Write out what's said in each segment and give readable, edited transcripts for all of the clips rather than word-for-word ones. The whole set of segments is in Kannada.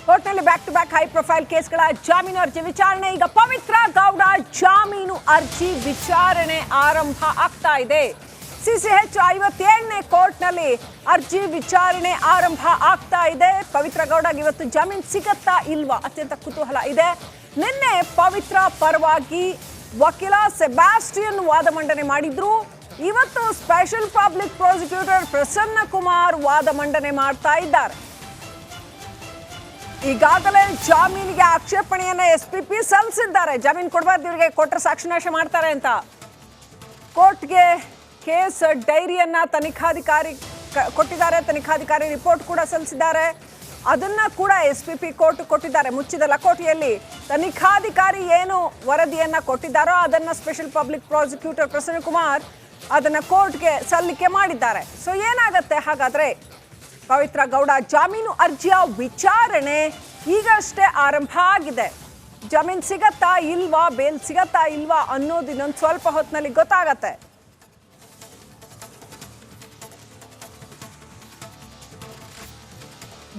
ಕೋರ್ಟ್ನಲ್ಲಿ back to back high profile ಕೇಸ್ಗಳ ಜಾಮೀನು ಅರ್ಜಿ ವಿಚಾರಣೆ. ಈಗ ಪವಿತ್ರ ಗೌಡ ಜಾಮೀನು ಅರ್ಜಿ ವಿಚಾರಣೆ ಆರಂಭ ಆಗ್ತಾ ಇದೆ. ಸಿಸಿಎಚ್ 57ನೇ ಕೋರ್ಟ್ನಲ್ಲಿ ಅರ್ಜಿ ವಿಚಾರಣೆ ಆರಂಭ ಆಗ್ತಾ ಇದೆ. ಪವಿತ್ರ ಗೌಡಗೆ ಇವತ್ತು ಜಾಮೀನು ಸಿಗತ್ತಾ ಇಲ್ವಾ ಅತ್ಯಂತ ಕುತೂಹಲ ಇದೆ. ನಿನ್ನೆ ಪವಿತ್ರ ಪರವಾಗಿ ವಕೀಲ ಸೆಬಾಸ್ಟಿಯನ್ ವಾದ ಮಂಡನೆ ಮಾಡಿದ್ರು. ಇವತ್ತು special public prosecutor Prasanna Kumar ವಾದ ಮಂಡನೆ ಮಾಡ್ತಾ ಇದ್ದಾರೆ. ಈಗಾಗಲೇ ಜಾಮೀನಿಗೆ ಆಕ್ಷೇಪಣೆಯನ್ನ ಎಸ್ಪಿಪಿ ಸಲ್ಲಿಸಿದ್ದಾರೆ. ಜಾಮೀನು ಕೊಡಬಾರ್ದು, ಇವರಿಗೆ ಕೊಟ್ಟರೆ ಸಾಕ್ಷಿನಾಶ ಮಾಡ್ತಾರೆ ಅಂತ. ಕೋರ್ಟ್ಗೆ ಕೇಸ್ ಡೈರಿಯನ್ನ ತನಿಖಾಧಿಕಾರಿ ಕೊಟ್ಟಿದ್ದಾರೆ. ತನಿಖಾಧಿಕಾರಿ ರಿಪೋರ್ಟ್ ಕೂಡ ಸಲ್ಲಿಸಿದ್ದಾರೆ. ಅದನ್ನ ಕೂಡ ಎಸ್ಪಿಪಿ ಕೋರ್ಟ್ ಕೊಟ್ಟಿದ್ದಾರೆ. ಮುಚ್ಚಿದ ಲಕೋಟೆಯಲ್ಲಿ ತನಿಖಾಧಿಕಾರಿ ಏನು ವರದಿಯನ್ನ ಕೊಟ್ಟಿದ್ದಾರೋ ಅದನ್ನ special public prosecutor Prasanna Kumar ಅದನ್ನ ಕೋರ್ಟ್ಗೆ ಸಲ್ಲಿಕೆ ಮಾಡಿದ್ದಾರೆ. ಸೊ ಏನಾಗತ್ತೆ ಹಾಗಾದ್ರೆ? ಪವಿತ್ರ ಗೌಡ ಜಾಮೀನು ಅರ್ಜಿಯ ವಿಚಾರಣೆ ಈಗಷ್ಟೇ ಆರಂಭ ಆಗಿದೆ. ಜಾಮೀನು ಸಿಗತ್ತಾ ಇಲ್ವಾ, ಬೇಲ್ ಸಿಗತ್ತಾ ಇಲ್ವಾ ಅನ್ನೋದು ಇನ್ನೊಂದು ಸ್ವಲ್ಪ ಹೊತ್ತಿನಲ್ಲಿ ಗೊತ್ತಾಗತ್ತೆ.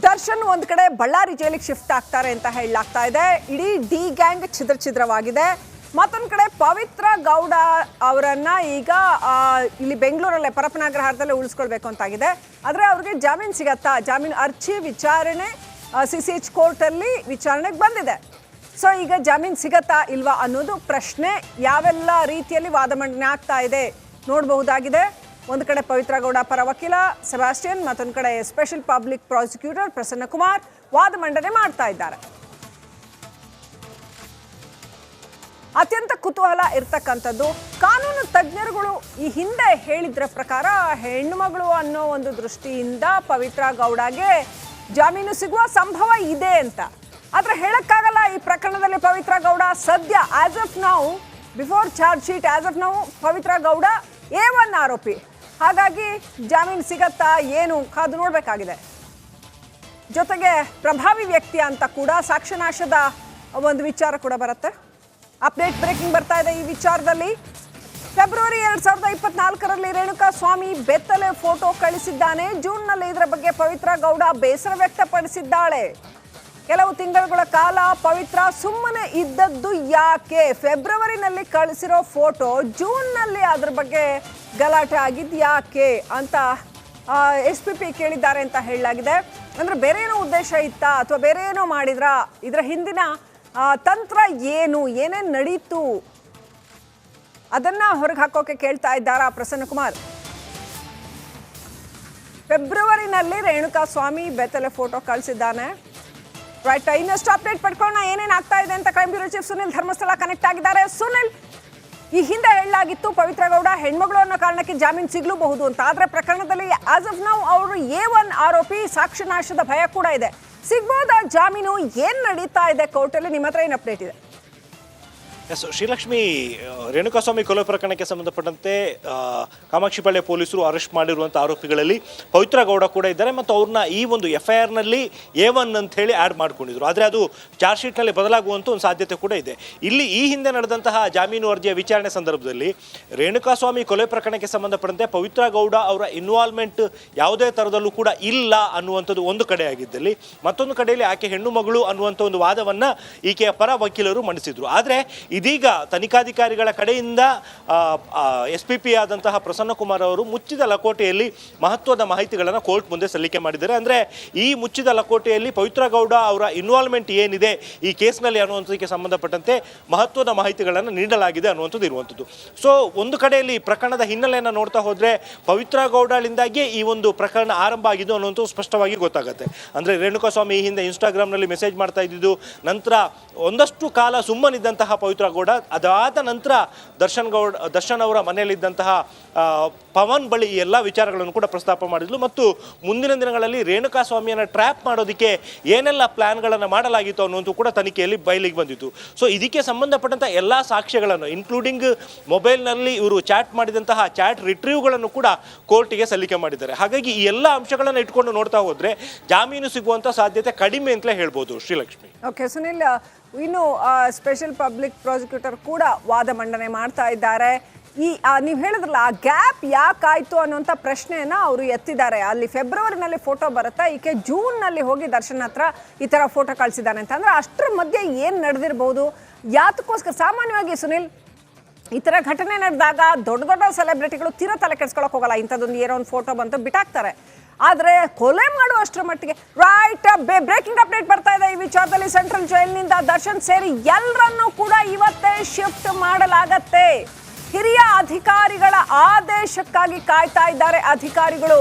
ದರ್ಶನ್ ಒಂದ್ ಕಡೆ ಬಳ್ಳಾರಿ ಜೈಲಿಗೆ ಶಿಫ್ಟ್ ಆಗ್ತಾರೆ ಅಂತ ಹೇಳಲಾಗ್ತಾ ಇದೆ. ಇಡೀ ಡಿ ಗ್ಯಾಂಗ್ ಛಿದ್ರವಾಗಿದೆ. ಮತ್ತೊಂದು ಕಡೆ ಪವಿತ್ರ ಗೌಡ ಅವರನ್ನ ಈಗ ಇಲ್ಲಿ ಬೆಂಗಳೂರಲ್ಲೇ ಪರಪನಾಗ್ರಹಾರದಲ್ಲೇ ಉಳಿಸ್ಕೊಳ್ಬೇಕು ಅಂತಾಗಿದೆ. ಆದರೆ ಅವ್ರಿಗೆ ಜಾಮೀನು ಸಿಗತ್ತಾ? ಜಾಮೀನು ಅರ್ಜಿ ವಿಚಾರಣೆ ಸಿಸಿಎಚ್ ಕೋರ್ಟಲ್ಲಿ ವಿಚಾರಣೆಗೆ ಬಂದಿದೆ. ಸೊ ಈಗ ಜಾಮೀನು ಸಿಗತ್ತಾ ಇಲ್ವಾ ಅನ್ನೋದು ಪ್ರಶ್ನೆ. ಯಾವೆಲ್ಲ ರೀತಿಯಲ್ಲಿ ವಾದ ಮಂಡನೆ ಆಗ್ತಾ ಇದೆ ನೋಡಬಹುದಾಗಿದೆ. ಒಂದು ಕಡೆ ಪವಿತ್ರ ಗೌಡ ಪರ ವಕೀಲ ಸೆಬಾಸ್ಟಿಯನ್, ಮತ್ತೊಂದು ಕಡೆ special public prosecutor Prasanna Kumar ವಾದ ಮಂಡನೆ ಮಾಡ್ತಾ ಇದ್ದಾರೆ. ಅತ್ಯಂತ ಕುತೂಹಲ ಇರ್ತಕ್ಕಂಥದ್ದು, ಕಾನೂನು ತಜ್ಞರುಗಳು ಈ ಹಿಂದೆ ಹೇಳಿದ್ರ ಪ್ರಕಾರ ಹೆಣ್ಣು ಮಗಳು ಅನ್ನೋ ಒಂದು ದೃಷ್ಟಿಯಿಂದ ಪವಿತ್ರ ಗೌಡಗೆ ಜಾಮೀನು ಸಿಗುವ ಸಂಭವ ಇದೆ ಅಂತ. ಆದ್ರೆ ಹೇಳಕ್ಕಾಗಲ್ಲ ಈ ಪ್ರಕರಣದಲ್ಲಿ ಪವಿತ್ರ ಗೌಡ ಸದ್ಯ ಆಸ್ ಆಫ್ ನಾವು before charge sheet as of ನಾವು ಪವಿತ್ರ ಗೌಡ A1 ಆರೋಪಿ. ಹಾಗಾಗಿ ಜಾಮೀನು ಸಿಗತ್ತಾ ಏನು ಕಾದು ನೋಡಬೇಕಾಗಿದೆ. ಜೊತೆಗೆ ಪ್ರಭಾವಿ ವ್ಯಕ್ತಿ ಅಂತ ಕೂಡ ಸಾಕ್ಷ್ಯನಾಶದ ಒಂದು ವಿಚಾರ ಕೂಡ ಬರುತ್ತೆ. ಅಪ್ಡೇಟ್ ಬ್ರೇಕಿಂಗ್ ಬರ್ತಾ ಇದೆ ಈ ವಿಚಾರದಲ್ಲಿ. ಫೆಬ್ರವರಿ 2024ರಲ್ಲಿ ರೇಣುಕಾ ಸ್ವಾಮಿ ಬೆತ್ತಲೆ ಫೋಟೋ ಕಳಿಸಿದ್ದಾನೆ. ಜೂನ್ನಲ್ಲಿ ಇದರ ಬಗ್ಗೆ ಪವಿತ್ರ ಗೌಡ ಬೇಸರ ವ್ಯಕ್ತಪಡಿಸಿದ್ದಾಳೆ. ಕೆಲವು ತಿಂಗಳುಗಳ ಕಾಲ ಪವಿತ್ರ ಸುಮ್ಮನೆ ಇದ್ದದ್ದು ಯಾಕೆ? ಫೆಬ್ರವರಿನಲ್ಲಿ ಕಳಿಸಿರೋ ಫೋಟೋ ಜೂನ್ನಲ್ಲಿ ಅದ್ರ ಬಗ್ಗೆ ಗಲಾಟೆ ಆಗಿದ್ದು ಯಾಕೆ ಅಂತ ಎಸ್ಪಿಪಿ ಕೇಳಿದ್ದಾರೆ ಅಂತ ಹೇಳಲಾಗಿದೆ. ಅಂದ್ರೆ ಬೇರೆ ಏನೋ ಉದ್ದೇಶ ಇತ್ತಾ ಅಥವಾ ಬೇರೆ ಏನೋ ಮಾಡಿದ್ರಾ? ಇದರ ಹಿಂದಿನ ತಂತ್ರ ಏನು, ಏನೇನು ನಡೀತು ಅದನ್ನ ಹೊರಗೆ ಹಾಕೋಕೆ ಕೇಳ್ತಾ ಇದ್ದಾರಾ ಪ್ರಸನ್ನ ಕುಮಾರ್. ಫೆಬ್ರವರಿನಲ್ಲಿ ರೇಣುಕಾ ಸ್ವಾಮಿ ಬೆತ್ತಲೆ ಫೋಟೋ ಕಳಿಸಿದ್ದಾನೆ. ರೈಟ್, ಇನ್ನಷ್ಟು ಅಪ್ಡೇಟ್ ಪಡ್ಕೊಳ್ಳೋಣ ಏನೇನು ಆಗ್ತಾ ಇದೆ ಅಂತ. Crime bureau chief Sunil Dharmasthala connect ಆಗಿದ್ದಾರೆ. ಸುನಿಲ್, ಈ ಹಿಂದೆ ಹೇಳಲಾಗಿತ್ತು ಪವಿತ್ರ ಗೌಡ ಹೆಣ್ಮಗಳು ಅನ್ನೋ ಕಾರಣಕ್ಕೆ ಜಾಮೀನು ಸಿಗಲೂಬಹುದು ಅಂತ. ಆದ್ರೆ ಪ್ರಕರಣದಲ್ಲಿ ಆಸ್ ಆಫ್ ನೌ ಅವರು A1 ಆರೋಪಿ, ಸಾಕ್ಷ್ಯನಾಶದ ಭಯ ಕೂಡ ಇದೆ. ಸಿಗ್ಬೋದಾ ಜಾಮೀನು? ಏನ್ ನಡೀತಾ ಇದೆ ಕೋರ್ಟಲ್ಲಿ? ನಿಮ್ಮ ಹತ್ರ ಏನು ಅಪ್ಡೇಟ್ ಇದೆ? ಎಸ್ ಶ್ರೀಲಕ್ಷ್ಮಿ, ರೇಣುಕಾಸ್ವಾಮಿ ಕೊಲೆ ಪ್ರಕರಣಕ್ಕೆ ಸಂಬಂಧಪಟ್ಟಂತೆ ಕಾಮಾಕ್ಷಿಪಾಳ್ಯ ಪೊಲೀಸರು ಅರೆಸ್ಟ್ ಮಾಡಿರುವಂಥ ಆರೋಪಿಗಳಲ್ಲಿ ಪವಿತ್ರ ಗೌಡ ಕೂಡ ಇದ್ದಾರೆ. ಮತ್ತು ಅವ್ರನ್ನ ಈ ಒಂದು FIRನಲ್ಲಿ A1 ಅಂತ ಹೇಳಿ ಆ್ಯಡ್ ಮಾಡ್ಕೊಂಡಿದ್ರು. ಆದರೆ ಅದು ಚಾರ್ಜ್ ಶೀಟ್ನಲ್ಲಿ ಬದಲಾಗುವಂಥ ಒಂದು ಸಾಧ್ಯತೆ ಕೂಡ ಇದೆ. ಇಲ್ಲಿ ಈ ಹಿಂದೆ ನಡೆದಂತಹ ಜಾಮೀನು ಅರ್ಜಿಯ ವಿಚಾರಣೆ ಸಂದರ್ಭದಲ್ಲಿ ರೇಣುಕಾಸ್ವಾಮಿ ಕೊಲೆ ಪ್ರಕರಣಕ್ಕೆ ಸಂಬಂಧಪಟ್ಟಂತೆ ಪವಿತ್ರ ಗೌಡ ಅವರ ಇನ್ವಾಲ್ವ್ಮೆಂಟ್ ಯಾವುದೇ ಥರದಲ್ಲೂ ಕೂಡ ಇಲ್ಲ ಅನ್ನುವಂಥದ್ದು ಒಂದು ಕಡೆ ಆಗಿದ್ದಲ್ಲಿ, ಮತ್ತೊಂದು ಕಡೆಯಲ್ಲಿ ಆಕೆ ಹೆಣ್ಣು ಮಗಳು ಅನ್ನುವಂಥ ಒಂದು ವಾದವನ್ನು ಈಕೆಯ ಪರ ವಕೀಲರು ಮಂಡಿಸಿದ್ರು. ಆದರೆ ಇದೀಗ ತನಿಖಾಧಿಕಾರಿಗಳ ಕಡೆಯಿಂದ SPP ಆದಂತಹ ಪ್ರಸನ್ನ ಕುಮಾರ್ ಅವರು ಮುಚ್ಚಿದ ಲಕೋಟೆಯಲ್ಲಿ ಮಹತ್ವದ ಮಾಹಿತಿಗಳನ್ನು ಕೋರ್ಟ್ ಮುಂದೆ ಸಲ್ಲಿಕೆ ಮಾಡಿದ್ದಾರೆ. ಅಂದರೆ ಈ ಮುಚ್ಚಿದ ಲಕೋಟೆಯಲ್ಲಿ ಪವಿತ್ರ ಗೌಡ ಅವರ ಇನ್ವಾಲ್ವ್ಮೆಂಟ್ ಏನಿದೆ ಈ ಕೇಸ್ನಲ್ಲಿ ಅನ್ನುವಂಥದ್ದಕ್ಕೆ ಸಂಬಂಧಪಟ್ಟಂತೆ ಮಹತ್ವದ ಮಾಹಿತಿಗಳನ್ನು ನೀಡಲಾಗಿದೆ ಅನ್ನುವಂಥದ್ದು ಇರುವಂಥದ್ದು. ಸೊ ಒಂದು ಕಡೆಯಲ್ಲಿ ಪ್ರಕರಣದ ಹಿನ್ನೆಲೆಯನ್ನು ನೋಡ್ತಾ ಹೋದರೆ ಪವಿತ್ರ ಗೌಡಳಿಂದಾಗಿಯೇ ಈ ಒಂದು ಪ್ರಕರಣ ಆರಂಭ ಆಗಿದ್ದು ಅನ್ನುವಂಥದ್ದು ಸ್ಪಷ್ಟವಾಗಿ ಗೊತ್ತಾಗುತ್ತೆ. ಅಂದರೆ ರೇಣುಕಾಸ್ವಾಮಿ ಈ ಹಿಂದೆ ಇನ್ಸ್ಟಾಗ್ರಾಮ್ನಲ್ಲಿ ಮೆಸೇಜ್ ಮಾಡ್ತಾ ಇದ್ದಿದ್ದು, ನಂತರ ಒಂದಷ್ಟು ಕಾಲ ಸುಮ್ಮನಿದ್ದಂತಹ ಪವಿತ್ರ ಗೌಡ, ಅದಾದ ನಂತರ ದರ್ಶನ್ ಅವರ ಮನೆಯಲ್ಲಿದ್ದಂತಹ ಪವನ್ ಬಳಿ ಎಲ್ಲ ವಿಚಾರಗಳನ್ನು ಕೂಡ ಪ್ರಸ್ತಾಪ ಮಾಡಿದ್ಲು. ಮತ್ತು ಮುಂದಿನ ದಿನಗಳಲ್ಲಿ ರೇಣುಕಾ ಸ್ವಾಮಿಯನ್ನು ಟ್ರ್ಯಾಪ್ ಮಾಡೋದಕ್ಕೆ ಏನೆಲ್ಲ ಪ್ಲಾನ್ಗಳನ್ನು ಮಾಡಲಾಗಿತ್ತು ಅನ್ನುವಂಥ ಕೂಡ ತನಿಖೆಯಲ್ಲಿ ಬಯಲಿಗೆ ಬಂದಿತ್ತು. ಸೊ ಇದಕ್ಕೆ ಸಂಬಂಧಪಟ್ಟಂಥ ಎಲ್ಲ ಸಾಕ್ಷ್ಯಗಳನ್ನು ಇನ್ಕ್ಲೂಡಿಂಗ್ ಮೊಬೈಲ್ನಲ್ಲಿ ಇವರು ಚಾಟ್ ಮಾಡಿದಂತಹ ಚಾಟ್ ರಿಟ್ರೀವ್ಗಳನ್ನು ಕೂಡ ಕೋರ್ಟಿಗೆ ಸಲ್ಲಿಕೆ ಮಾಡಿದ್ದಾರೆ. ಹಾಗಾಗಿ ಈ ಎಲ್ಲ ಅಂಶಗಳನ್ನು ಇಟ್ಕೊಂಡು ನೋಡ್ತಾ ಹೋದರೆ ಜಾಮೀನು ಸಿಗುವಂಥ ಸಾಧ್ಯತೆ ಕಡಿಮೆ ಅಂತಲೇ ಹೇಳ್ಬೋದು ಶ್ರೀಲಕ್ಷ್ಮಿ. ಓಕೆ ಸುನಿಲ್, ಇನ್ನು ಸ್ಪೆಷಲ್ ಪಬ್ಲಿಕ್ ಪ್ರಾಸಿಕ್ಯೂಟರ್ ಕೂಡ ವಾದ ಮಂಡನೆ ಮಾಡ್ತಾ ಇದ್ದಾರೆ. ನೀವು ಹೇಳಿದ್ರಲ್ಲ ಆ ಗ್ಯಾಪ್ ಯಾಕಾಯ್ತು ಅನ್ನೋಂಥ ಪ್ರಶ್ನೆಯನ್ನ ಅವರು ಎತ್ತಿದ್ದಾರೆ. ಅಲ್ಲಿ ಫೆಬ್ರವರಿನಲ್ಲಿ ಫೋಟೋ ಬರುತ್ತೆ, ಈಕೆ ಜೂನ್ನಲ್ಲಿ ಹೋಗಿ ದರ್ಶನ್ ಹತ್ರ ಈ ಥರ ಫೋಟೋ ಕಳಿಸಿದ್ದಾನೆ ಅಂತ. ಅಂದರೆ ಅಷ್ಟರ ಮಧ್ಯೆ ಏನು ನಡೆದಿರ್ಬೋದು, ಯಾತಕ್ಕೋಸ್ಕರ? ಸಾಮಾನ್ಯವಾಗಿ ಸುನಿಲ್, ಈ ಥರ ಘಟನೆ ನಡೆದಾಗ ದೊಡ್ಡ ದೊಡ್ಡ ಸೆಲೆಬ್ರಿಟಿಗಳು ತೀರಾ ತಲೆ ಕೆಡ್ಸ್ಕೊಳಕ್ಕೆ ಹೋಗಲ್ಲ. ಇಂಥದ್ದೊಂದು ಏನೋ ಒಂದು ಫೋಟೋ ಬಂತು ಬಿಟ್ಟಾಕ್ತಾರೆ. ಆದರೆ ಕೊಲೆ ಮಾಡುವಷ್ಟರ ಮಟ್ಟಿಗೆ ರೈಟ್ ಬ್ರೇಕಿಂಗ್ ಅಪ್ಡೇಟ್ ಬರ್ತಾ ಇದೆ ಈ ವಿಚಾರದಲ್ಲಿ. ಸೆಂಟ್ರಲ್ ಜೈಲಿನಿಂದ ದರ್ಶನ್ ಸೇರಿ ಎಲ್ಲರನ್ನೂ ಕೂಡ ಇವತ್ತೇ ಶಿಫ್ಟ್ ಮಾಡಲಾಗತ್ತೆ. ಹಿರಿಯ ಅಧಿಕಾರಿಗಳ ಆದೇಶಕ್ಕಾಗಿ ಕಾಯ್ತಾ ಇದ್ದಾರೆ ಅಧಿಕಾರಿಗಳು.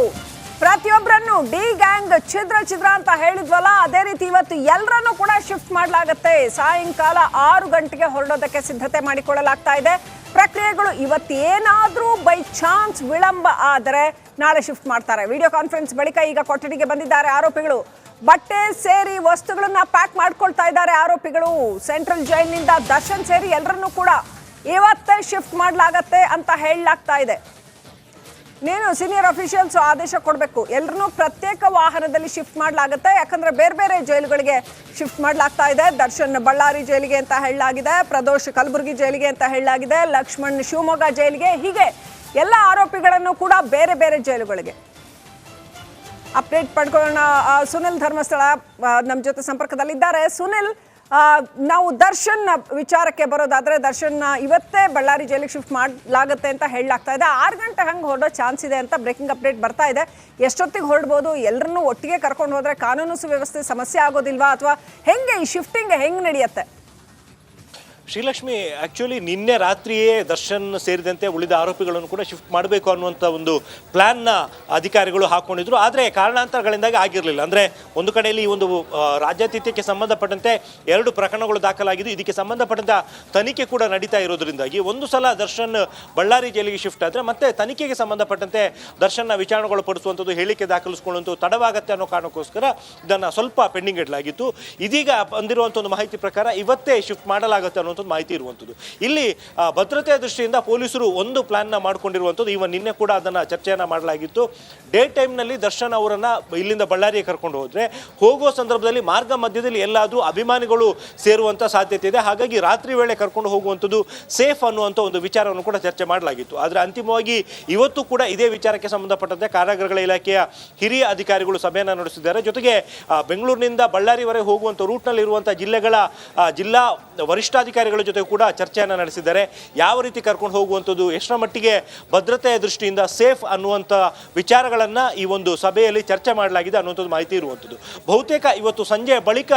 ಪ್ರತಿಯೊಬ್ಬರನ್ನು ಡಿ ಗ್ಯಾಂಗ್ ಛಿದ್ರ ಅಂತ ಹೇಳಿದ್ವಲ್ಲ, ಅದೇ ರೀತಿ ಇವತ್ತು ಎಲ್ಲರನ್ನೂ ಕೂಡ ಶಿಫ್ಟ್ ಮಾಡಲಾಗತ್ತೆ. ಸಾಯಂಕಾಲ 6 ಗಂಟೆಗೆ ಹೊರಡೋದಕ್ಕೆ ಸಿದ್ಧತೆ ಮಾಡಿಕೊಳ್ಳಲಾಗ್ತಾ ಇದೆ. ಪ್ರಕ್ರಿಯೆಗಳು ಇವತ್ತೇನಾದ್ರೂ ಬೈ ಚಾನ್ಸ್ ವಿಳಂಬ ಆದರೆ ನಾಳೆ ಶಿಫ್ಟ್ ಮಾಡ್ತಾರೆ. ವಿಡಿಯೋ ಕಾನ್ಫರೆನ್ಸ್ ಬಳಿಕ ಈಗ ಕೊಠಡಿಗೆ ಬಂದಿದ್ದಾರೆ ಆರೋಪಿಗಳು. ಬಟ್ಟೆ ಸೇರಿ ವಸ್ತುಗಳನ್ನ ಪ್ಯಾಕ್ ಮಾಡ್ಕೊಳ್ತಾ ಇದ್ದಾರೆ ಆರೋಪಿಗಳು. ಸೆಂಟ್ರಲ್ ಜೈಲಿನಿಂದ ದರ್ಶನ್ ಸೇರಿ ಎಲ್ಲರನ್ನೂ ಕೂಡ ಇವತ್ತೇ ಶಿಫ್ಟ್ ಮಾಡಲಾಗತ್ತೆ ಅಂತ ಹೇಳಲಾಗ್ತಾ ಇದೆ. ನೀನು ಸೀನಿಯರ್ ಅಫಿಷಿಯಲ್ಸ್ ಆದೇಶ ಕೊಡಬೇಕು, ಎಲ್ಲರನ್ನೂ ಪ್ರತ್ಯೇಕ ವಾಹನದಲ್ಲಿ ಶಿಫ್ಟ್ ಮಾಡಲಾಗುತ್ತೆ. ಯಾಕಂದ್ರೆ ಬೇರೆ ಬೇರೆ ಜೈಲುಗಳಿಗೆ ಶಿಫ್ಟ್ ಮಾಡಲಾಗ್ತಾ ಇದೆ. ದರ್ಶನ್ ಬಳ್ಳಾರಿ ಜೈಲಿಗೆ ಅಂತ ಹೇಳಲಾಗಿದೆ, ಪ್ರದೋಷ್ ಕಲಬುರಗಿ ಜೈಲಿಗೆ ಅಂತ ಹೇಳಲಾಗಿದೆ, ಲಕ್ಷ್ಮಣ್ ಶಿವಮೊಗ್ಗ ಜೈಲಿಗೆ, ಹೀಗೆ ಎಲ್ಲ ಆರೋಪಿಗಳನ್ನು ಕೂಡ ಬೇರೆ ಬೇರೆ ಜೈಲುಗಳಿಗೆ. ಅಪ್ಡೇಟ್ ಪಡ್ಕೊಳ್ಳೋಣ. ಸುನಿಲ್ ಧರ್ಮಸ್ಥಳ ನಮ್ಮ ಜೊತೆ ಸಂಪರ್ಕದಲ್ಲಿದ್ದಾರೆ. ಸುನಿಲ್, ನಾವು ದರ್ಶನ್ ವಿಚಾರಕ್ಕೆ ಬರೋದಾದ್ರೆ, ದರ್ಶನ್ ಇವತ್ತೇ ಬಳ್ಳಾರಿ ಜೈಲಿಗೆ ಶಿಫ್ಟ್ ಮಾಡಲಾಗುತ್ತೆ ಅಂತ ಹೇಳಲಾಗ್ತಾ ಇದೆ. 6 ಗಂಟೆ ಹಂಗೆ ಹೊರಡೋ ಚಾನ್ಸ್ ಇದೆ ಅಂತ ಬ್ರೇಕಿಂಗ್ ಅಪ್ಡೇಟ್ ಬರ್ತಾ ಇದೆ. ಎಷ್ಟೊತ್ತಿಗೆ ಹೊರಡ್ಬೋದು? ಎಲ್ಲರನ್ನೂ ಒಟ್ಟಿಗೆ ಕರ್ಕೊಂಡು ಹೋದ್ರೆ ಕಾನೂನು ಸುವ್ಯವಸ್ಥೆ ಸಮಸ್ಯೆ ಆಗೋದಿಲ್ವಾ, ಅಥವಾ ಹೆಂಗೆ ಈ ಶಿಫ್ಟಿಂಗ್ ಹೆಂಗೆ ನಡೆಯುತ್ತೆ? ಶ್ರೀಲಕ್ಷ್ಮಿ, ಆ್ಯಕ್ಚುಲಿ ನಿನ್ನೆ ರಾತ್ರಿಯೇ ದರ್ಶನ್ ಸೇರಿದಂತೆ ಉಳಿದ ಆರೋಪಿಗಳನ್ನು ಕೂಡ ಶಿಫ್ಟ್ ಮಾಡಬೇಕು ಅನ್ನುವಂಥ ಒಂದು ಪ್ಲ್ಯಾನ್ನ ಅಧಿಕಾರಿಗಳು ಹಾಕ್ಕೊಂಡಿದ್ರು. ಆದರೆ ಕಾರಣಾಂತರಗಳಿಂದಾಗಿ ಆಗಿರಲಿಲ್ಲ. ಅಂದರೆ ಒಂದು ಕಡೆಯಲ್ಲಿ ಈ ಒಂದು ರಾಜ್ಯಾತಿಥ್ಯಕ್ಕೆ ಸಂಬಂಧಪಟ್ಟಂತೆ 2 ಪ್ರಕರಣಗಳು ದಾಖಲಾಗಿದ್ದು, ಇದಕ್ಕೆ ಸಂಬಂಧಪಟ್ಟಂಥ ತನಿಖೆ ಕೂಡ ನಡೀತಾ ಇರೋದ್ರಿಂದಾಗಿ ಒಂದು ಸಲ ದರ್ಶನ್ ಬಳ್ಳಾರಿ ಜೈಲಿಗೆ ಶಿಫ್ಟ್ ಆದರೆ ಮತ್ತೆ ತನಿಖೆಗೆ ಸಂಬಂಧಪಟ್ಟಂತೆ ದರ್ಶನ್ನ ವಿಚಾರಣೆಗೊಳಪಡಿಸುವಂಥದ್ದು, ಹೇಳಿಕೆ ದಾಖಲಿಸ್ಕೊಳ್ಳುವಂಥದ್ದು ತಡವಾಗತ್ತೆ ಅನ್ನೋ ಕಾರಣಕ್ಕೋಸ್ಕರ ಇದನ್ನು ಸ್ವಲ್ಪ ಪೆಂಡಿಂಗ್ ಇಡಲಾಗಿತ್ತು. ಇದೀಗ ಬಂದಿರುವಂಥ ಒಂದು ಮಾಹಿತಿ ಪ್ರಕಾರ ಇವತ್ತೇ ಶಿಫ್ಟ್ ಮಾಡಲಾಗುತ್ತೆ ಅನ್ನೋ ಮಾಹಿತಿ ಇರುವಂಥದ್ದು. ಇಲ್ಲಿ ಭದ್ರತೆಯ ದೃಷ್ಟಿಯಿಂದ ಪೊಲೀಸರು ಒಂದು ಪ್ಲಾನ್ನ ಮಾಡ್ಕೊಂಡಿರುವಂಥದ್ದು. ಇವನ್ ನಿನ್ನೆ ಕೂಡ ಅದನ್ನು ಚರ್ಚೆಯನ್ನು ಮಾಡಲಾಗಿತ್ತು. ಡೇ ಟೈಮ್ನಲ್ಲಿ ದರ್ಶನ್ ಅವರನ್ನು ಇಲ್ಲಿಂದ ಬಳ್ಳಾರಿಗೆ ಕರ್ಕೊಂಡು ಹೋದರೆ, ಹೋಗೋ ಸಂದರ್ಭದಲ್ಲಿ ಮಾರ್ಗ ಮಧ್ಯದಲ್ಲಿ ಎಲ್ಲಾದರೂ ಅಭಿಮಾನಿಗಳು ಸೇರುವಂಥ ಸಾಧ್ಯತೆ ಇದೆ. ಹಾಗಾಗಿ ರಾತ್ರಿ ವೇಳೆ ಕರ್ಕೊಂಡು ಹೋಗುವಂಥದ್ದು ಸೇಫ್ ಅನ್ನುವಂಥ ಒಂದು ವಿಚಾರವನ್ನು ಕೂಡ ಚರ್ಚೆ ಮಾಡಲಾಗಿತ್ತು. ಆದರೆ ಅಂತಿಮವಾಗಿ ಇವತ್ತು ಕೂಡ ಇದೇ ವಿಚಾರಕ್ಕೆ ಸಂಬಂಧಪಟ್ಟಂತೆ ಕಾರಾಗೃಹಗಳ ಇಲಾಖೆಯ ಹಿರಿಯ ಅಧಿಕಾರಿಗಳು ಸಭೆಯನ್ನು ನಡೆಸಿದ್ದಾರೆ. ಜೊತೆಗೆ ಬೆಂಗಳೂರಿನಿಂದ ಬಳ್ಳಾರಿವರೆಗೆ ಹೋಗುವಂಥ ರೂಟ್ನಲ್ಲಿ ಇರುವಂಥ ಜಿಲ್ಲಾ ವರಿಷ್ಠಾಧಿಕಾರಿಗಳ ಜೊತೆ ಕೂಡ ಚರ್ಚೆಯನ್ನು ನಡೆಸಿದ್ದಾರೆ. ಯಾವ ರೀತಿ ಕರ್ಕೊಂಡು ಹೋಗುವಂಥದ್ದು, ಎಷ್ಟರ ಮಟ್ಟಿಗೆ ಭದ್ರತೆಯ ದೃಷ್ಟಿಯಿಂದ ಸೇಫ್ ಅನ್ನುವಂಥ ವಿಚಾರಗಳನ್ನು ಈ ಒಂದು ಸಭೆಯಲ್ಲಿ ಚರ್ಚೆ ಮಾಡಲಾಗಿದೆ ಅನ್ನುವಂಥದ್ದು ಮಾಹಿತಿ ಇರುವಂಥದ್ದು. ಬಹುತೇಕ ಇವತ್ತು ಸಂಜೆ ಬಳಿಕ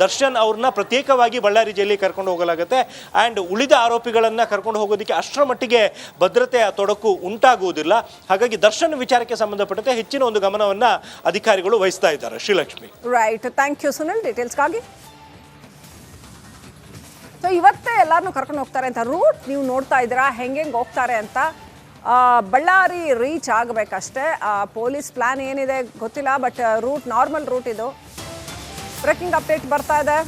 ದರ್ಶನ್ ಅವ್ರನ್ನ ಪ್ರತ್ಯೇಕವಾಗಿ ಬಳ್ಳಾರಿ ಜೈಲಿಗೆ ಕರ್ಕೊಂಡು ಹೋಗಲಾಗುತ್ತೆ. ಆ್ಯಂಡ್ ಉಳಿದ ಆರೋಪಿಗಳನ್ನು ಕರ್ಕೊಂಡು ಹೋಗೋದಕ್ಕೆ ಅಷ್ಟರ ಮಟ್ಟಿಗೆ ಭದ್ರತೆಯ ತೊಡಕು ಉಂಟಾಗುವುದಿಲ್ಲ. ಹಾಗಾಗಿ ದರ್ಶನ್ ವಿಚಾರಕ್ಕೆ ಸಂಬಂಧಪಟ್ಟಂತೆ ಹೆಚ್ಚಿನ ಒಂದು ಗಮನವನ್ನು ಅಧಿಕಾರಿಗಳು ವಹಿಸ್ತಾ ಇದ್ದಾರೆ. Srilakshmi, right, thank you Sunil ಡೀಟೇಲ್ಸ್ಗಾಗಿ. ಸೊ ಇವತ್ತೇ ಎಲ್ಲರನ್ನೂ ಕರ್ಕೊಂಡು ಹೋಗ್ತಾರೆ ಅಂತ ರೂಟ್ ನೀವು ನೋಡ್ತಾ ಇದ್ದೀರಾ, ಹೆಂಗೆ ಹೋಗ್ತಾರೆ ಅಂತ. ಬಳ್ಳಾರಿ ರೀಚ್ ಆಗಬೇಕಷ್ಟೇ. ಪೊಲೀಸ್ ಪ್ಲ್ಯಾನ್ ಏನಿದೆ ಗೊತ್ತಿಲ್ಲ, ಬಟ್ ರೂಟ್ ನಾರ್ಮಲ್ ರೂಟ್ ಇದು. ಬ್ರೇಕಿಂಗ್ ಅಪ್ಡೇಟ್ ಬರ್ತಾ ಇದೆ.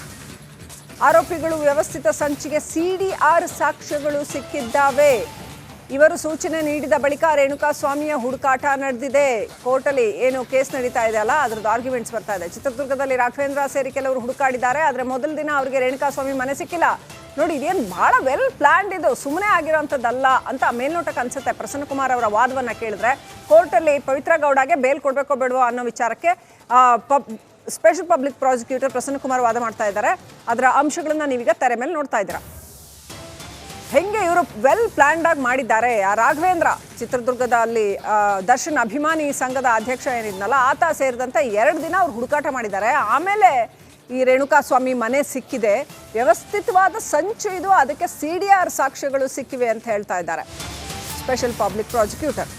ಆರೋಪಿಗಳು ವ್ಯವಸ್ಥಿತ ಸಂಚಿಗೆ CDR ಸಾಕ್ಷ್ಯಗಳು ಸಿಕ್ಕಿದ್ದಾವೆ. ಇವರು ಸೂಚನೆ ನೀಡಿದ ಬಳಿಕ ರೇಣುಕಾಸ್ವಾಮಿಯ ಹುಡುಕಾಟ ನಡೆದಿದೆ. ಕೋರ್ಟಲ್ಲಿ ಏನು ಕೇಸ್ ನಡೀತಾ ಇದೆ ಅಲ್ಲ, ಅದ್ರದ್ದು ಆರ್ಗ್ಯುಮೆಂಟ್ಸ್ ಬರ್ತಾ ಇದೆ. ಚಿತ್ರದುರ್ಗದಲ್ಲಿ ರಾಘವೇಂದ್ರ ಸೇರಿ ಕೆಲವರು ಹುಡುಕಾಡಿದ್ದಾರೆ. ಆದರೆ ಮೊದಲ ದಿನ ಅವರಿಗೆ ರೇಣುಕಾಸ್ವಾಮಿ ಮನೆ ಸಿಕ್ಕಿಲ್ಲ. ನೋಡಿ, ಇದೇನು ಭಾಳ ವೆಲ್ ಪ್ಲಾನ್ಡ್, ಇದು ಸುಮ್ಮನೆ ಆಗಿರೋಂಥದ್ದಲ್ಲ ಅಂತ ಮೇಲ್ನೋಟಕ್ಕೆ ಅನ್ಸುತ್ತೆ. ಪ್ರಸನ್ನಕುಮಾರ್ ಅವರ ವಾದವನ್ನು ಕೇಳಿದ್ರೆ ಕೋರ್ಟಲ್ಲಿ ಪವಿತ್ರ ಗೌಡಗೆ ಬೇಲ್ ಕೊಡಬೇಕೋ ಬೇಡವೋ ಅನ್ನೋ ವಿಚಾರಕ್ಕೆ ಸ್ಪೆಷಲ್ ಪಬ್ಲಿಕ್ ಪ್ರಾಸಿಕ್ಯೂಟರ್ ಪ್ರಸನ್ನಕುಮಾರ್ ವಾದ ಮಾಡ್ತಾ ಇದ್ದಾರೆ. ಅದರ ಅಂಶಗಳನ್ನ ನೀವೀಗ ತೆರೆ ಮೇಲೆ ನೋಡ್ತಾ ಇದ್ದೀರಾ. ಹೆಂಗೆ ಇವರು ವೆಲ್ ಪ್ಲಾನ್ಡ್ ಆಗಿ ಮಾಡಿದ್ದಾರೆ. ಆ ರಾಘವೇಂದ್ರ ಚಿತ್ರದುರ್ಗದಲ್ಲಿ ದರ್ಶನ್ ಅಭಿಮಾನಿ ಸಂಘದ ಅಧ್ಯಕ್ಷ ಏನಿದ್ನಲ್ಲ, ಆತ ಸೇರಿದಂತೆ 2 ದಿನ ಅವ್ರು ಹುಡುಕಾಟ ಮಾಡಿದ್ದಾರೆ. ಆಮೇಲೆ ಈ ರೇಣುಕಾಸ್ವಾಮಿ ಮನೆ ಸಿಕ್ಕಿದೆ. ವ್ಯವಸ್ಥಿತವಾದ ಸಂಚು ಇದು, ಅದಕ್ಕೆ CDR ಸಾಕ್ಷ್ಯಗಳು ಸಿಕ್ಕಿವೆ ಅಂತ ಹೇಳ್ತಾ ಇದ್ದಾರೆ ಸ್ಪೆಷಲ್ ಪಬ್ಲಿಕ್ ಪ್ರಾಸಿಕ್ಯೂಟರ್.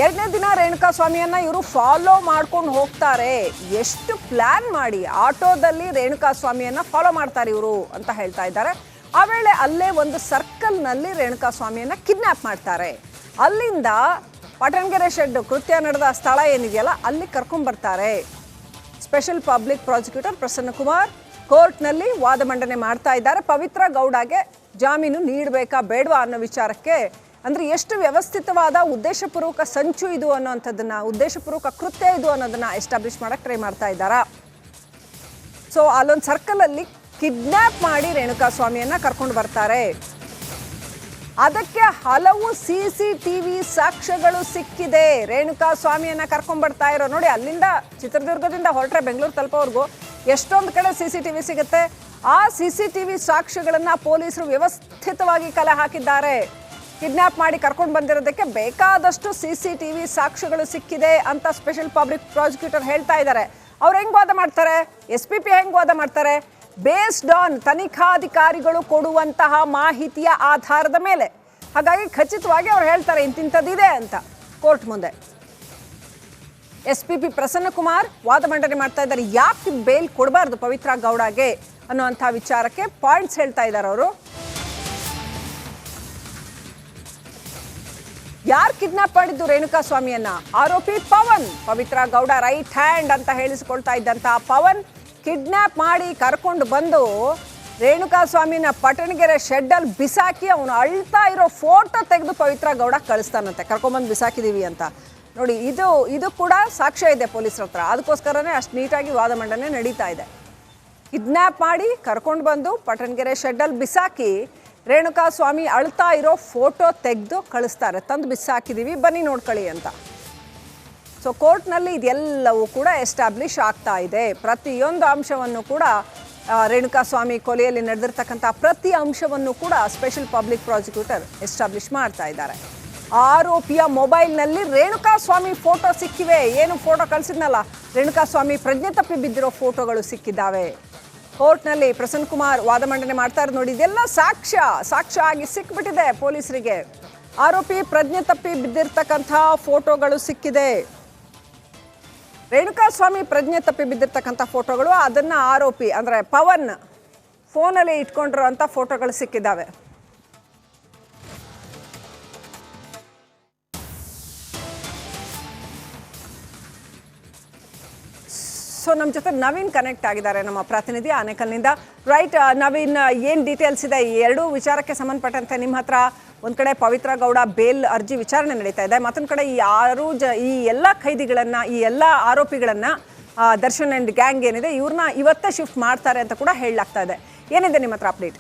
2ನೇ ದಿನ ರೇಣುಕಾಸ್ವಾಮಿಯನ್ನ ಇವರು ಫಾಲೋ ಮಾಡ್ಕೊಂಡು ಹೋಗ್ತಾರೆ. ಎಷ್ಟು ಪ್ಲಾನ್ ಮಾಡಿ ಆಟೋದಲ್ಲಿ ರೇಣುಕಾಸ್ವಾಮಿಯನ್ನ ಫಾಲೋ ಮಾಡ್ತಾರೆ ಇವರು ಅಂತ ಹೇಳ್ತಾ ಇದ್ದಾರೆ. ಆ ವೇಳೆ ಅಲ್ಲೇ ಒಂದು ಸರ್ಕಲ್ನಲ್ಲಿ ರೇಣುಕಾಸ್ವಾಮಿಯನ್ನ ಕಿಡ್ನ್ಯಾಪ್ ಮಾಡ್ತಾರೆ. ಅಲ್ಲಿಂದ ಪಟನ್ಗೆರೆ ಶೆಡ್ ಕೃತ್ಯ ನಡೆದ ಸ್ಥಳ ಏನಿದೆಯಲ್ಲ ಅಲ್ಲಿ ಕರ್ಕೊಂಡ್ಬರ್ತಾರೆ. ಸ್ಪೆಷಲ್ ಪಬ್ಲಿಕ್ ಪ್ರಾಸಿಕ್ಯೂಟರ್ ಪ್ರಸನ್ನಕುಮಾರ್ ಕೋರ್ಟ್ನಲ್ಲಿ ವಾದ ಮಂಡನೆ ಮಾಡ್ತಾ ಇದ್ದಾರೆ. ಪವಿತ್ರ ಗೌಡಗೆ ಜಾಮೀನು ನೀಡಬೇಕಾ ಬೇಡವಾ ಅನ್ನೋ ವಿಚಾರಕ್ಕೆ. ಅಂದರೆ ಎಷ್ಟು ವ್ಯವಸ್ಥಿತವಾದ ಉದ್ದೇಶಪೂರ್ವಕ ಸಂಚು ಇದು ಅನ್ನೋಂಥದ್ದನ್ನು, ಉದ್ದೇಶಪೂರ್ವಕ ಕೃತ್ಯ ಇದು ಅನ್ನೋದನ್ನು ಎಸ್ಟಾಬ್ಲಿಷ್ ಮಾಡೋಕ್ಕೆ ಟ್ರೈ ಮಾಡ್ತಾ ಇದ್ದಾರಾ. ಸೊ ಅಲ್ಲೊಂದು ಸರ್ಕಲಲ್ಲಿ ಕಿಡ್ನ್ಯಾಪ್ ಮಾಡಿ ರೇಣುಕಾಸ್ವಾಮಿಯನ್ನು ಕರ್ಕೊಂಡು ಬರ್ತಾರೆ. ಅದಕ್ಕೆ ಹಲವು CCTV ಸಾಕ್ಷ್ಯಗಳು ಸಿಕ್ಕಿದೆ. ರೇಣುಕಾ ಸ್ವಾಮಿಯನ್ನ ಕರ್ಕೊಂಡ್ಬರ್ತಾ ಇರೋ ನೋಡಿ, ಅಲ್ಲಿಂದ ಚಿತ್ರದುರ್ಗದಿಂದ ಹೊರಟ್ರೆ ಬೆಂಗಳೂರು ತಲುಪೋವರೆಗೂ ಎಷ್ಟೊಂದು ಕಡೆ CCTV ಸಿಗುತ್ತೆ. ಆ CCTV ಸಾಕ್ಷ್ಯಗಳನ್ನ ಪೊಲೀಸರು ವ್ಯವಸ್ಥಿತವಾಗಿ ಕಲೆ ಹಾಕಿದ್ದಾರೆ. ಕಿಡ್ನಾಪ್ ಮಾಡಿ ಕರ್ಕೊಂಡು ಬಂದಿರೋದಕ್ಕೆ ಬೇಕಾದಷ್ಟು CCTV ಸಾಕ್ಷ್ಯಗಳು ಸಿಕ್ಕಿದೆ ಅಂತ ಸ್ಪೆಷಲ್ ಪಬ್ಲಿಕ್ ಪ್ರಾಸಿಕ್ಯೂಟರ್ ಹೇಳ್ತಾ ಇದ್ದಾರೆ. ಅವ್ರು ಹೆಂಗ್ ವಾದ ಮಾಡ್ತಾರೆ, SPP ಹೆಂಗ್ ವಾದ ಮಾಡ್ತಾರೆ? ಬೇಸ್ಡ್ ಆನ್ ತನಿಖಾಧಿಕಾರಿಗಳು ಕೊಡುವಂತಹ ಮಾಹಿತಿಯ ಆಧಾರದ ಮೇಲೆ. ಹಾಗಾಗಿ ಖಚಿತವಾಗಿ ಅವ್ರು ಹೇಳ್ತಾರೆ ಇಂತಿಂಥದ್ದಿದೆ ಅಂತ ಕೋರ್ಟ್ ಮುಂದೆ. SPP ಪ್ರಸನ್ನಕುಮಾರ್ ವಾದ ಮಂಡನೆ ಮಾಡ್ತಾ ಇದ್ದಾರೆ. ಯಾಕೆ ಬೇಲ್ ಕೊಡಬಾರ್ದು ಪವಿತ್ರ ಗೌಡಗೆ ಅನ್ನುವಂಥ ವಿಚಾರಕ್ಕೆ ಪಾಯಿಂಟ್ಸ್ ಹೇಳ್ತಾ ಇದ್ದಾರೆ ಅವರು. ಯಾರು ಕಿಡ್ನಾಪ್ ಮಾಡಿದ್ದು ರೇಣುಕಾ ಸ್ವಾಮಿಯನ್ನ? ಆರೋಪಿ ಪವನ್. ಪವಿತ್ರ ಗೌಡ ರೈಟ್ ಹ್ಯಾಂಡ್ ಅಂತ ಹೇಳಿಸಿಕೊಳ್ತಾ ಇದ್ದಂತಹ ಪವನ್ ಕಿಡ್ನಾಪ್ ಮಾಡಿ ಕರ್ಕೊಂಡು ಬಂದು ರೇಣುಕಾ ಸ್ವಾಮಿನ ಪಟ್ಟಣಗೆರೆ ಶೆಡ್ಡಲ್ಲಿ ಬಿಸಾಕಿ ಅವನು ಅಳ್ತಾ ಇರೋ ಫೋಟೋ ತೆಗೆದು ಪವಿತ್ರ ಗೌಡ ಕಳಿಸ್ತಾನಂತೆ, ಕರ್ಕೊಂಡ್ಬಂದು ಬಿಸಾಕಿದೀವಿ ಅಂತ. ನೋಡಿ, ಇದು ಕೂಡ ಸಾಕ್ಷ್ಯ ಇದೆ ಪೊಲೀಸರ ಹತ್ರ. ಅದಕ್ಕೋಸ್ಕರನೇ ಅಷ್ಟು ನೀಟಾಗಿ ವಾದ ಮಂಡನೆ ನಡೀತಾ ಇದೆ. ಕಿಡ್ನಾಪ್ ಮಾಡಿ ಕರ್ಕೊಂಡು ಬಂದು ಪಟ್ಟಣಗೆರೆ ಶೆಡ್ಡಲ್ಲಿ ಬಿಸಾಕಿ ರೇಣುಕಾ ಸ್ವಾಮಿ ಅಳ್ತಾ ಇರೋ ಫೋಟೋ ತೆಗೆದು ಕಳಿಸ್ತಾರೆ, ತಂದು ಬಿಸಾಕಿದ್ದೀವಿ ಬನ್ನಿ ನೋಡ್ಕೊಳ್ಳಿ ಅಂತ. ಸೊ ಕೋರ್ಟ್ನಲ್ಲಿ ಇದೆಲ್ಲವೂ ಕೂಡ ಎಸ್ಟಾಬ್ಲಿಷ್ ಆಗ್ತಾ ಇದೆ. ಪ್ರತಿಯೊಂದು ಅಂಶವನ್ನು ಕೂಡ ರೇಣುಕಾ ಸ್ವಾಮಿ ಕೊಲೆಯಲ್ಲಿ ನಡೆದಿರ್ತಕ್ಕಂಥ ಪ್ರತಿ ಅಂಶವನ್ನು ಕೂಡ ಸ್ಪೆಷಲ್ ಪಬ್ಲಿಕ್ ಪ್ರಾಸಿಕ್ಯೂಟರ್ ಎಸ್ಟಾಬ್ಲಿಷ್ ಮಾಡ್ತಾ ಇದ್ದಾರೆ. ಆರೋಪಿಯ ಮೊಬೈಲ್ನಲ್ಲಿ ರೇಣುಕಾ ಸ್ವಾಮಿ ಫೋಟೋ ಸಿಕ್ಕಿವೆ. ಏನು ಫೋಟೋ ಕಳಿಸಿದ್ನಲ್ಲ, ರೇಣುಕಾ ಸ್ವಾಮಿ ಪ್ರಜ್ಞೆ ತಪ್ಪಿ ಬಿದ್ದಿರೋ ಫೋಟೋಗಳು ಸಿಕ್ಕಿದ್ದಾವೆ. ಕೋರ್ಟ್ನಲ್ಲಿ ಪ್ರಸನ್ನ ಕುಮಾರ್ ವಾದ ಮಂಡನೆ ಮಾಡ್ತಾ ಇರೋದು ನೋಡಿ, ಇದೆಲ್ಲ ಸಾಕ್ಷ್ಯ ಆಗಿ ಸಿಕ್ಬಿಟ್ಟಿದೆ ಪೊಲೀಸರಿಗೆ. ಆರೋಪಿ ಪ್ರಜ್ಞೆ ತಪ್ಪಿ ಬಿದ್ದಿರ್ತಕ್ಕಂಥ ಫೋಟೋಗಳು ಸಿಕ್ಕಿದೆ. ರೇಣುಕಾ ಸ್ವಾಮಿ ಪ್ರಜ್ಞೆ ತಪ್ಪಿ ಬಿದ್ದಿರ್ತಕ್ಕಂಥ ಫೋಟೋಗಳು, ಅದನ್ನ ಆರೋಪಿ ಅಂದ್ರೆ ಪವನ್ ಫೋನಲ್ಲಿ ಇಟ್ಕೊಂಡಿರುವಂಥ ಫೋಟೋಗಳು ಸಿಕ್ಕಿದ್ದಾವೆ. ಸೊ ನಮ್ಮ ಜೊತೆ ನವೀನ್ ಕನೆಕ್ಟ್ ಆಗಿದ್ದಾರೆ, ನಮ್ಮ ಪ್ರತಿನಿಧಿ ಆನೇಕಲ್ನಿಂದ. ರೈಟ್ ನವೀನ್, ಏನು ಡೀಟೇಲ್ಸ್ ಇದೆ ಈ ಎರಡೂ ವಿಚಾರಕ್ಕೆ ಸಂಬಂಧಪಟ್ಟಂತೆ ನಿಮ್ಮ ಹತ್ರ? ಒಂದು ಕಡೆ ಪವಿತ್ರ ಗೌಡ ಬೇಲ್ ಅರ್ಜಿ ವಿಚಾರಣೆ ನಡೀತಾ ಇದೆ, ಮತ್ತೊಂದು ಕಡೆ ಈ ಎಲ್ಲ ಖೈದಿಗಳನ್ನು, ಈ ಎಲ್ಲ ಆರೋಪಿಗಳನ್ನು ದರ್ಶನ್ ಆ್ಯಂಡ್ ಗ್ಯಾಂಗ್ ಏನಿದೆ ಇವ್ರನ್ನ ಇವತ್ತೇ ಶಿಫ್ಟ್ ಮಾಡ್ತಾರೆ ಅಂತ ಕೂಡ ಹೇಳಲಾಗ್ತಾ ಇದೆ. ಏನಿದೆ ನಿಮ್ಮ ಹತ್ರ ಅಪ್ಡೇಟ್?